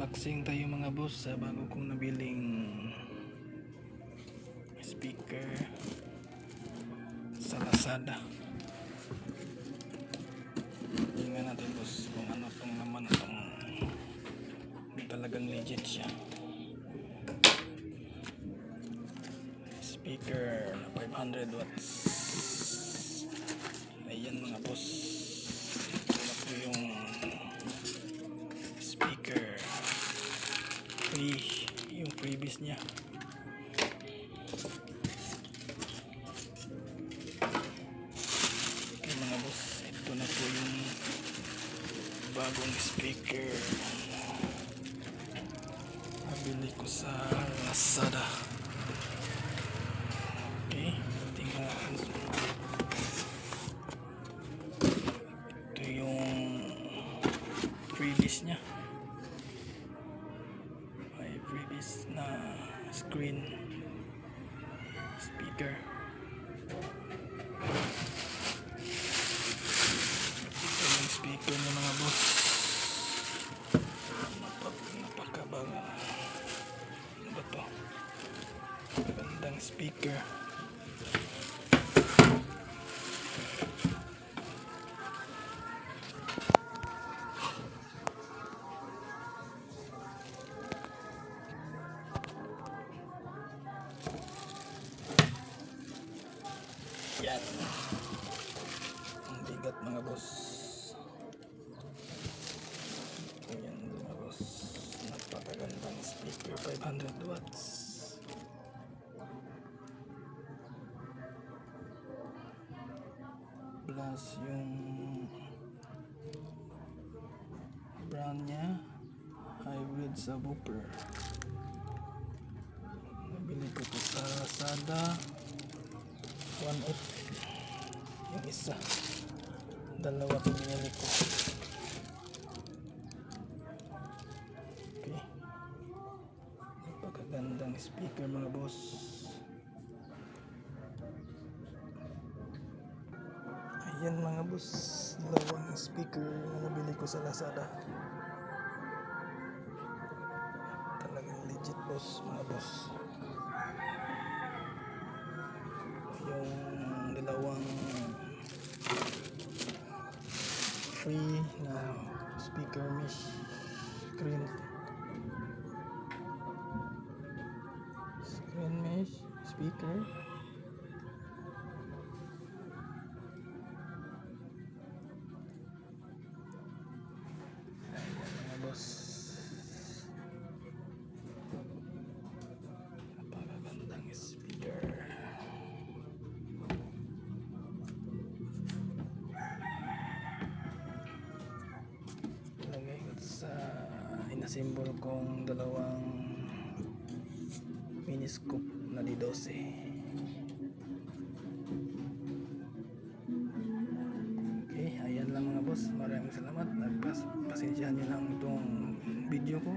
Unboxing tayo mga boss sa bago kong nabiling speaker sa Lazada. Tingnan natin boss kung ano tong naman itong talagang legit siya. Speaker na 500 watts. Ayan mga boss. Ito na po yung speaker. Yung freebies niya. Okay mga boss, ito na po yung bagong speaker nabili ko sa Lazada. Okay, tingnan natin. Ito yung freebies niya. May freebies na screen speaker. Ito yung speaker niya mga boss. Napakabago. Ano ba to? Gandang speaker. Yan. Ang bigat mga boss. Ayan mga boss. Napakagandang speaker. 500 watts. Plus yung brand niya. Hybrid subwoofer. Nabili ko ito sa Lazada. 1.8 yung isa, dalawa pinili ko. Okay, napakagandang speaker mga boss. Ayan mga boss, dalawang speaker na nabili ko sa Lazada. Talagang legit boss mga boss. Yung dalawang free na speaker mesh screen mesh speaker. Ayan mga boss, napakagandang speaker. Inasimbol kong dalawang mini scoop na D12. Okay, ayan lang mga boss. Maraming salamat. Pasensyahan nyo lang itong video ko.